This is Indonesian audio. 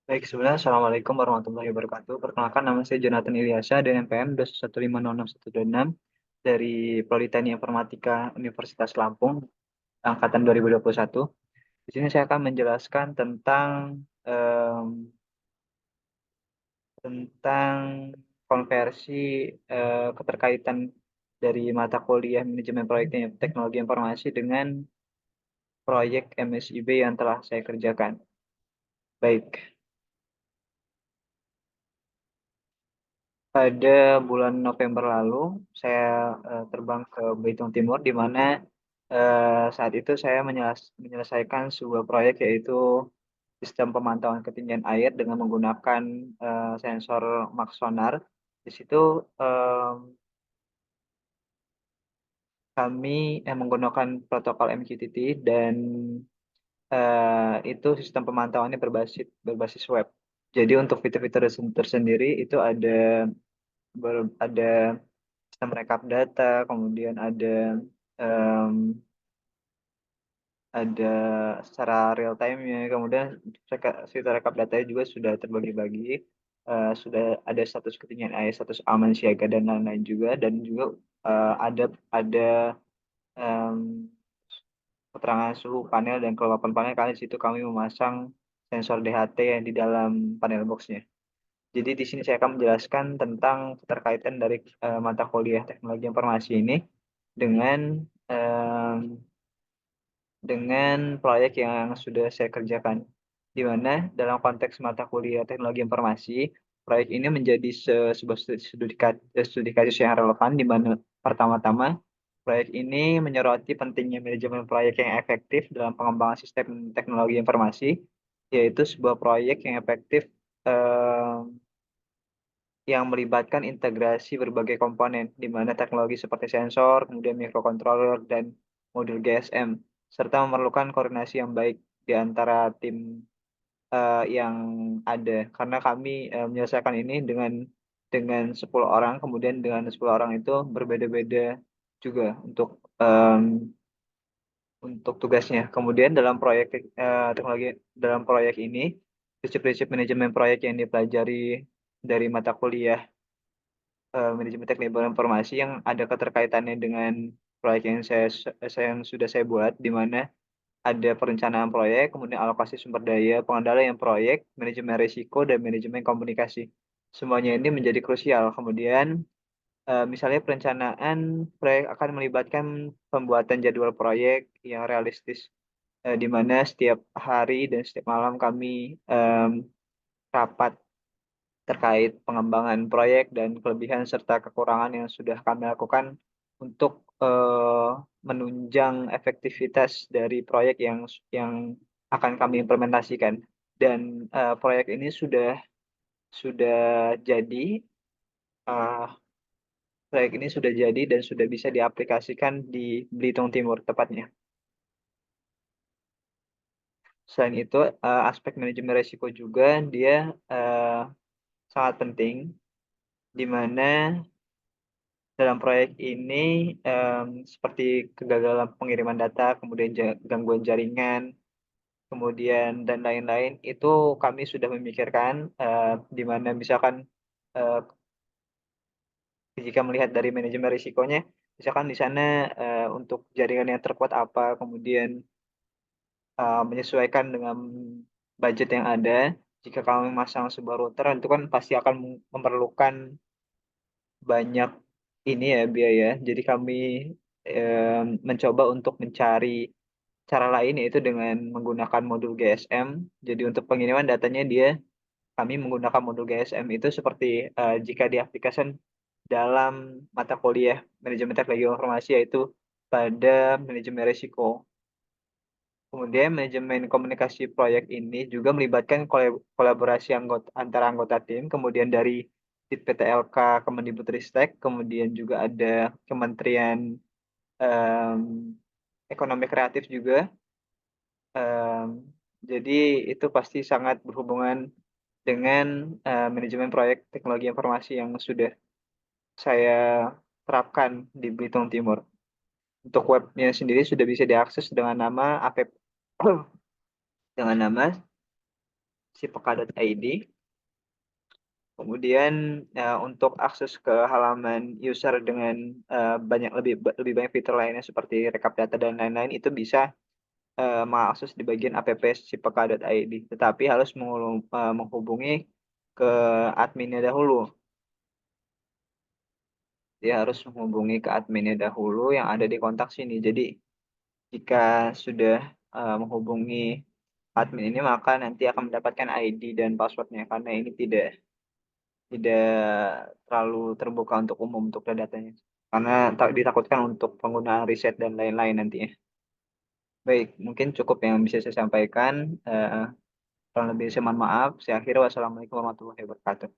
Baik, sebenarnya Assalamualaikum warahmatullahi wabarakatuh. Perkenalkan, nama saya Jonathan Ilyasa, DNPM 215066126 dari Prodi Teknik Informatika Universitas Lampung, angkatan 2021. Di sini saya akan menjelaskan tentang konversi keterkaitan dari mata kuliah manajemen proyek teknologi informasi dengan proyek MSIB yang telah saya kerjakan. Baik. Pada bulan November lalu, saya terbang ke Belitung Timur, di mana saat itu saya menyelesaikan sebuah proyek, yaitu sistem pemantauan ketinggian air dengan menggunakan sensor Max Sonar. Di situ eh, kami menggunakan protokol MQTT, dan itu sistem pemantauannya berbasis web. Jadi untuk fitur-fitur tersendiri itu ada sistem rekap data, kemudian em, ada secara real time-nya, kemudian fitur rekap datanya juga sudah terbagi-bagi, sudah ada status ketinggian air, status aman siaga, dan lain-lain juga, dan juga ada em, keterangan suhu panel dan kelembapan panel, karena di situ kami memasang sensor DHT yang di dalam panel box-nya. Jadi di sini saya akan menjelaskan tentang keterkaitan dari mata kuliah teknologi informasi ini dengan proyek yang sudah saya kerjakan. Di mana dalam konteks mata kuliah teknologi informasi, proyek ini menjadi sebuah studi kasus yang relevan, di mana pertama-tama proyek ini menyoroti pentingnya manajemen proyek yang efektif dalam pengembangan sistem teknologi informasi, yaitu sebuah proyek yang efektif eh, yang melibatkan integrasi berbagai komponen, di mana teknologi seperti sensor, kemudian microcontroller, dan modul GSM, serta memerlukan koordinasi yang baik di antara tim yang ada. Karena kami menyelesaikan ini dengan 10 orang, kemudian dengan 10 orang itu berbeda-beda juga untuk tugasnya. Kemudian dalam proyek teknologi dalam proyek ini, prinsip-prinsip manajemen proyek yang dipelajari dari mata kuliah manajemen teknik informasi yang ada keterkaitannya dengan proyek yang sudah saya buat, di mana ada perencanaan proyek, kemudian alokasi sumber daya, pengendalian proyek, manajemen risiko, dan manajemen komunikasi. Semuanya ini menjadi krusial. Kemudian misalnya perencanaan proyek akan melibatkan pembuatan jadwal proyek yang realistis, di mana setiap hari dan setiap malam kami rapat terkait pengembangan proyek dan kelebihan serta kekurangan yang sudah kami lakukan untuk menunjang efektivitas dari proyek yang akan kami implementasikan. Dan proyek ini sudah jadi, eh, dan sudah bisa diaplikasikan di Belitung Timur tepatnya. Selain itu, aspek manajemen risiko juga dia eh, sangat penting, di mana dalam proyek ini seperti kegagalan pengiriman data, kemudian gangguan jaringan, kemudian dan lain-lain, itu kami sudah memikirkan, di mana misalkan eh, jika melihat dari manajemen risikonya, misalkan di sana untuk jaringan yang terkuat apa, kemudian menyesuaikan dengan budget yang ada. Jika kami memasang sebuah router, itu kan pasti akan memerlukan banyak ini ya biaya. Jadi kami mencoba untuk mencari cara lain, yaitu dengan menggunakan modul GSM. Jadi untuk pengiriman datanya kami menggunakan modul GSM itu seperti jika diaplikasikan dalam mata kuliah manajemen teknologi informasi, yaitu pada manajemen risiko. Kemudian manajemen komunikasi proyek ini juga melibatkan kolaborasi antara anggota tim, kemudian dari PTLK, Kemendikbudristek, kemudian juga ada Kementerian em, Ekonomi Kreatif juga. Em, jadi itu pasti sangat berhubungan dengan manajemen proyek teknologi informasi yang sudah saya terapkan di Belitung Timur. Untuk webnya sendiri sudah bisa diakses dengan nama APP, dengan nama sipeka.id. Kemudian untuk akses ke halaman user dengan lebih banyak fitur lainnya seperti rekap data dan lain-lain itu bisa mengakses di bagian app sipeka.id. Tetapi harus menghubungi ke adminnya dahulu. Dia harus menghubungi ke adminnya dahulu yang ada di kontak sini. Jadi jika sudah menghubungi admin ini maka nanti akan mendapatkan ID dan passwordnya karena ini tidak terlalu terbuka untuk umum untuk datanya. Karena ditakutkan untuk penggunaan riset dan lain-lain nantinya. Baik, mungkin cukup yang bisa saya sampaikan. Kurang lebih saya mohon maaf. Saya akhiri wassalamualaikum warahmatullahi wabarakatuh.